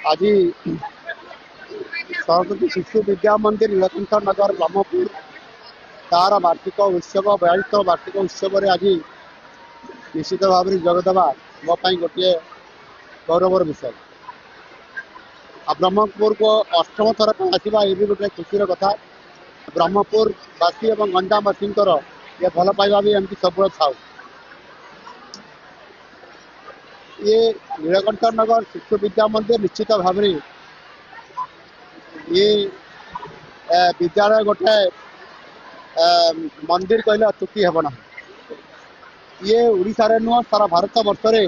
आज सरस्वती शिशु विद्या मंदिर नीलकंठ नगर ब्रह्मपुर तार वार्षिक उत्सव 42 वार्षिक उत्सव आज निश्चित भाव में जोगदेवा मोपाई गोटे गौरवर विषय। ब्रह्मपुर को अष्टम थर आसवा ये भी गोटे खुशी कथा। ब्रह्मपुर बासी और गंजामवासी ये भल पाइबा भी एमती सब थाउ। ये नीलकंठ नगर शिशु विद्या मंदिर निश्चित भाव में ये विद्यालय गोटे मंदिर कहले अत्युक्ति हेबना। ये उड़ीसा रे नुह सारा भारत वर्ष रे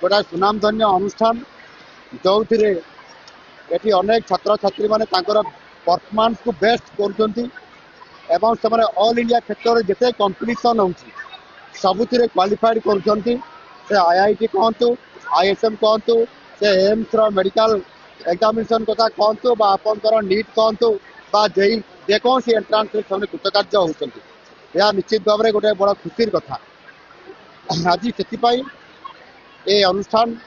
गोटे सुनामधन्य अनुष्ठान जो ये अनेक छात्र छात्री माने परफॉर्मेंस को बेस्ट कर ऑल इंडिया क्षेत्र में जिते कंपटीशन हो सबुति क्वालिफाइड कर IIT कहतु ISM कहतु से एम्स मेडिकल एग्जामिनेशन कथा कहतु आपंकर नीट कहतु जेई जेकोसी एंट्रांस कृतकार्य होती यह निश्चित भाव में गोटे बड़ा खुशी कथा। आज से ये अनुष्ठान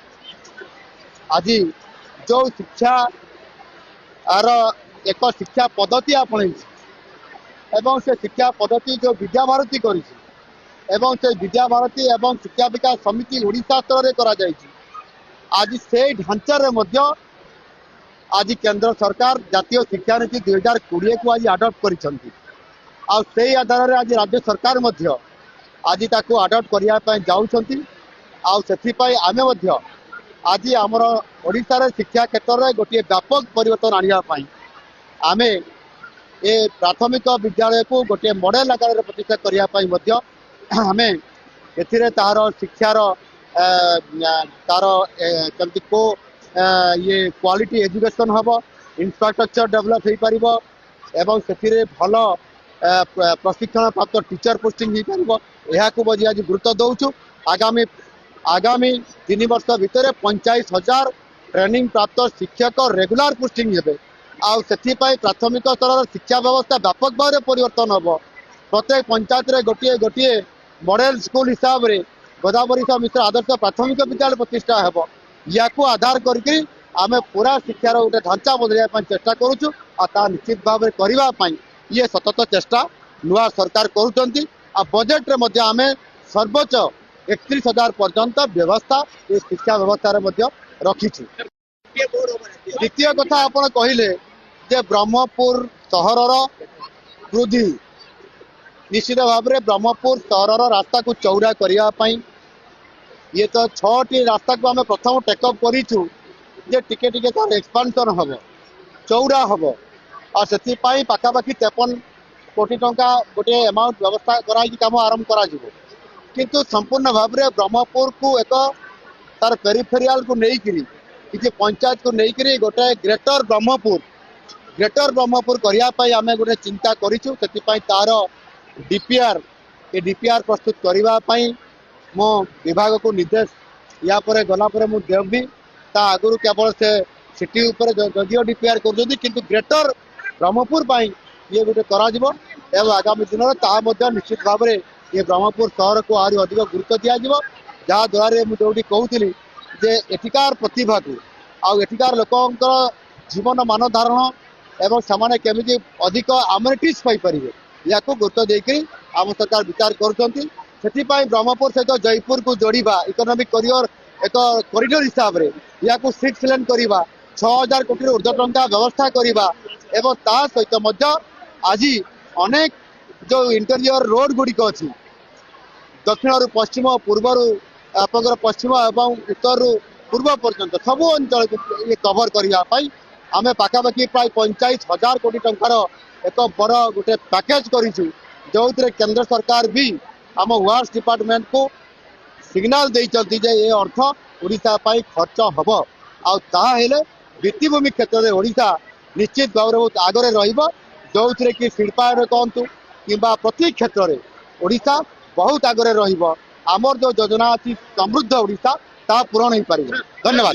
आज जो शिक्षा आर एक शिक्षा पद्धति आपणे एवं से शिक्षा पद्धति जो विद्याभारती कर विद्या भारती एवं शिक्षा विकास समिति ओडिशा स्तर में आज से ढांचार आज केंद्र सरकार जातीय शिक्षा नीति 2020 को आज आडप्ट कर आधार आज राज्य सरकार आज ताको आडप्ट करने जाऊँगी। आम आज आमर ओडिशा शिक्षा क्षेत्र में गोटे व्यापक परिवर्तन आने आम ए प्राथमिक विद्यालय को गोटे मॉडल आकार प्रतिष्ठा करने आम ए तार शिक्षार तार कमती को ये क्वालिटी एजुकेशन हम इंफ्रास्ट्रक्चर डेवलप हो पार एवं से भल प्रशिक्षण प्राप्त टीचर पोस्टिंग हो पार यह बजी आज गुरुत्व दौचु। आगामी आगामी 3 वर्ष भितर 45,000 ट्रेनिंग प्राप्त शिक्षक रेगुलर पोस्टिंग हे से प्राथमिक स्तर शिक्षा व्यवस्था व्यापक भाव में परिवर्तन हम प्रत्येक पंचायत रे गोटे गोटे मॉडल स्कूल हिसाब से गोदावरी मिश्र आदर्श प्राथमिक विद्यालय प्रतिष्ठा हो या आधार करके आम पूरा शिक्षार गोटे ढांचा बदलने चेष्टा करुचु। निश्चित भाव में करने ये सतत चेष्टा नुआ सरकार करुँच। बजेट रे आम सर्वोच्च 31,000 पर्यंत व्यवस्था ये शिक्षा व्यवस्था रखीचु। द्वितीय कथा आपण कहले जे ब्रह्मपुर सहर वृद्धि निश्चित भाव में ब्रह्मपुर सहर रास्ता को चौड़ा करने ये तो 6टी रास्ता को आम प्रथम टेकअप करूँ टिके टिके तार एक्सपांशन हम चौड़ा हम और से पाखापाखि 53 कोटी टंका गोटे अमाउंट व्यवस्था कराई काम आरंभ करा किंतु संपूर्ण भाव में ब्रह्मपुर को एक तार पेरिफेरियाल को लेकिन किसी पंचायत को लेकिन गोटे ग्रेटर ब्रह्मपुर करने आम गोटे चिंता करूँ। तार डीपीआर ये डीपीआर प्रस्तुत करने मो विभाग को निर्देश या पर गला मुझे देवी ता आगुरी केवल से सिटी उपर जदिव डीपीआर कर ग्रेटर ब्रह्मपुर ये गोटे कर आगामी दिन में निश्चित भाव में ये ब्रह्मपुर सहर को आहरी अधिक गुरुत्व दिज्व जहाँद्वारा मुझे कहती जे एठिकार प्रतिभा को आठिकार लोक जीवन मान धारण एवं से केमी अधिक आम्यूनिटीज पाइपर या गुरुत्व देकर आम सरकार विचार कर ब्रह्मपुर सहित जयपुर को जोड़ा इकोनॉमिक करियर एक कॉरिडोर हिसाब से या 6 लेन करवा 6,000 कोटी ऊर्ध्व टंका व्यवस्था करवा एवं ता सहित आज अनेक जो इंटीरियर रोड गुड़िक अच्छी दक्षिण रु पश्चिम पूर्वर आपंकर पश्चिम एवं उत्तर रु पूर्व पर्यंत सबू अंचल ये कभर करने आम पाखापाखि प्राय 45,000 कोटी टंकार एक बड़ गोटे पैकेज करूँ जो केंद्र सरकार भी आम वार्स डिपार्टमेंट को सिग्नाल देते ये अर्थ ओडिशा खर्च हम आले भित्तिभूमि क्षेत्र में ओडिशा निश्चित भाव में बहुत आगे रो कि शिल्पायन कहतु कि प्रति क्षेत्र में ओडिशा बहुत आगे रमर जो योजना अच्छी समृद्ध ओडिशा ता पूरण हो पार। धन्यवाद।